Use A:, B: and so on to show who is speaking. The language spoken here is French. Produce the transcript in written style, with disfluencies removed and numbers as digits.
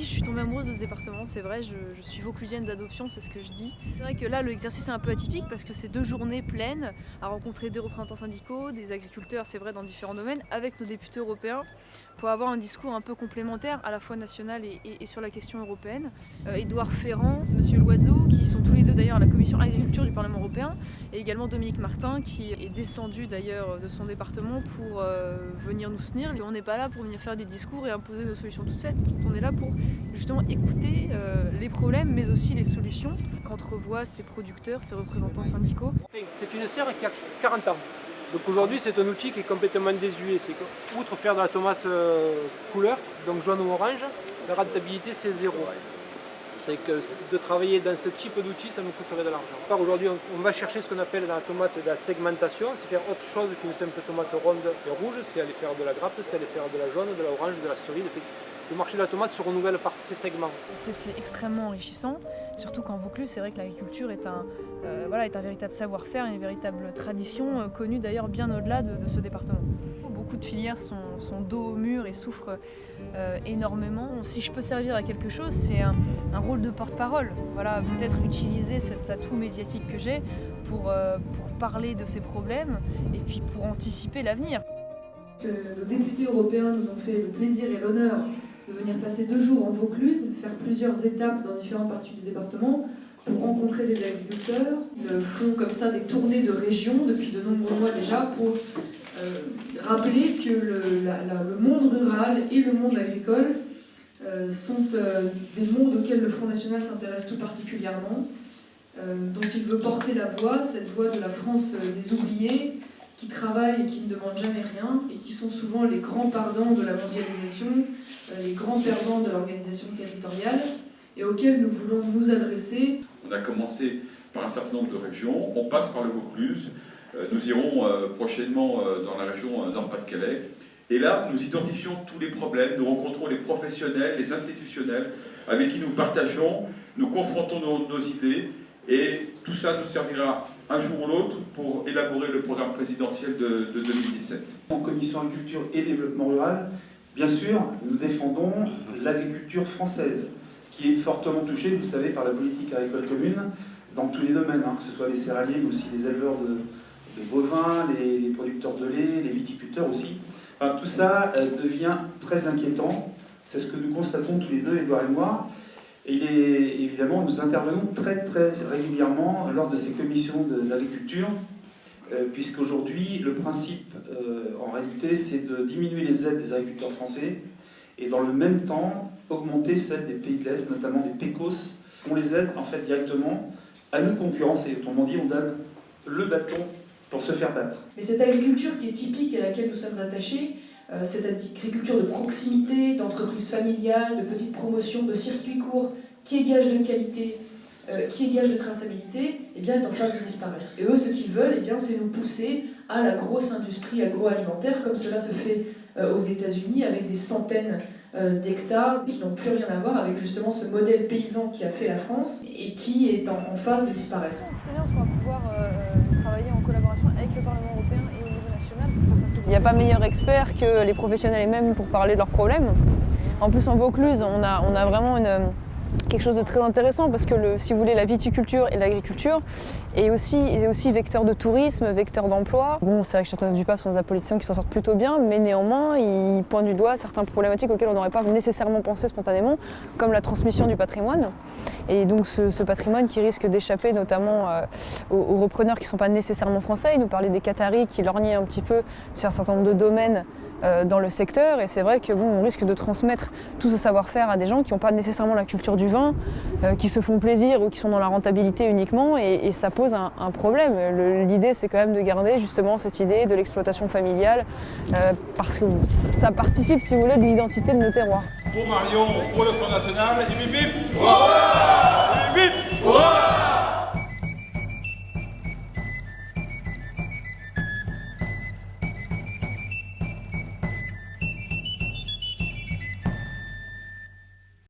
A: je suis tombée amoureuse de ce département, c'est vrai, je suis vauclusienne d'adoption, c'est ce que je dis. C'est vrai que là, l'exercice est un peu atypique parce que c'est 2 journées pleines à rencontrer des représentants syndicaux, des agriculteurs, c'est vrai, dans différents domaines, avec nos députés européens, pour avoir un discours un peu complémentaire, à la fois national et sur la question européenne. Édouard Ferrand, Monsieur Loiseau, qui sont tous les deux d'ailleurs à la commission agriculture du Parlement européen, et également Dominique Martin, qui est descendu d'ailleurs de son département pour venir nous soutenir. Et on n'est pas là pour venir faire des discours et imposer nos solutions toutes seules, on est là pour justement écouter les problèmes, mais aussi les solutions qu'entrevoient ces producteurs, ces représentants syndicaux.
B: C'est une serre qui a 40 ans. Donc aujourd'hui, c'est un outil qui est complètement désuet. C'est outre faire de la tomate couleur, donc jaune ou orange, la rentabilité c'est zéro. C'est que de travailler dans ce type d'outil, ça nous coûterait de l'argent. Aujourd'hui, on va chercher ce qu'on appelle dans la tomate de la segmentation, c'est faire autre chose qu'une simple tomate ronde et rouge, c'est aller faire de la grappe, c'est aller faire de la jaune, de la orange, de la cerise. Le marché de la tomate se renouvelle par ces segments.
A: C'est extrêmement enrichissant, surtout qu'en Vaucluse, c'est vrai que l'agriculture est un véritable savoir-faire, une véritable tradition, connue d'ailleurs bien au-delà de ce département. Beaucoup de filières sont dos au mur et souffrent énormément. Si je peux servir à quelque chose, c'est un rôle de porte-parole. Voilà, peut-être utiliser cet atout médiatique que j'ai pour parler de ces problèmes et puis pour anticiper l'avenir.
C: Nos députés européens nous ont fait le plaisir et l'honneur de venir passer 2 jours en Vaucluse, faire plusieurs étapes dans différentes parties du département pour rencontrer des agriculteurs. Ils font comme ça des tournées de région depuis de nombreux mois déjà pour rappeler que le monde rural et le monde agricole sont des mondes auxquels le Front National s'intéresse tout particulièrement, dont il veut porter la voix, cette voix de la France des oubliés, qui travaillent et qui ne demandent jamais rien, et qui sont souvent les grands perdants de la mondialisation, les grands perdants de l'organisation territoriale, et auxquels nous voulons nous adresser.
D: On a commencé par un certain nombre de régions, on passe par le Vaucluse, nous irons prochainement dans la région Nord-Pas-de-Calais, et là nous identifions tous les problèmes, nous rencontrons les professionnels, les institutionnels, avec qui nous partageons, nous confrontons nos idées, et tout ça nous servira un jour ou l'autre pour élaborer le programme présidentiel de 2017.
E: En commission agriculture et développement rural, bien sûr, nous défendons l'agriculture française, qui est fortement touchée, vous le savez, par la politique agricole commune, dans tous les domaines, que ce soit les céréaliers, mais aussi les éleveurs de bovins, les producteurs de lait, les viticulteurs aussi. Enfin, tout ça devient très inquiétant. C'est ce que nous constatons tous les deux, Édouard et moi. Et évidemment, nous intervenons très régulièrement lors de ces commissions d'agriculture, puisqu'aujourd'hui, le principe, en réalité, c'est de diminuer les aides des agriculteurs français et dans le même temps, augmenter celles des pays de l'Est, notamment des PECOS. On les aide en fait directement à nous concurrencer. Autrement dit, on donne le bâton pour se faire battre.
C: Mais cette agriculture qui est typique et à laquelle nous sommes attachés, cette agriculture de proximité, d'entreprise familiale, de petite promotion, de circuits courts, qui est gage de qualité, qui est gage de traçabilité, eh bien, est en phase de disparaître. Et eux, ce qu'ils veulent, eh bien, c'est nous pousser à la grosse industrie agroalimentaire, comme cela se fait aux États-Unis, avec des centaines d'hectares qui n'ont plus rien à voir avec justement ce modèle paysan qui a fait la France et qui est en phase de disparaître.
A: C'est bien, on va pouvoir travailler en collaboration avec le Parlement européen et au niveau national pour faire passer. Il n'y a pas meilleur expert que les professionnels eux-mêmes pour parler de leurs problèmes. En plus, en Vaucluse, on a vraiment quelque chose de très intéressant parce que, si vous voulez, la viticulture et l'agriculture est aussi vecteur de tourisme, vecteur d'emploi. Bon, c'est vrai que Châteauneuf-du-Pape sont des politiciens qui s'en sortent plutôt bien, mais néanmoins, ils pointent du doigt certaines problématiques auxquelles on n'aurait pas nécessairement pensé spontanément, comme la transmission du patrimoine. Et donc ce patrimoine qui risque d'échapper notamment aux repreneurs qui ne sont pas nécessairement français. Ils nous parlaient des Qataris qui lorgnaient un petit peu sur un certain nombre de domaines dans le secteur, et c'est vrai que on risque de transmettre tout ce savoir-faire à des gens qui n'ont pas nécessairement la culture du vin, qui se font plaisir ou qui sont dans la rentabilité uniquement, et ça pose un problème. L'idée, c'est quand même de garder justement cette idée de l'exploitation familiale, parce que ça participe, si vous voulez, de l'identité de nos terroirs.
D: Pour Marion, pour le Front National, et bip bip.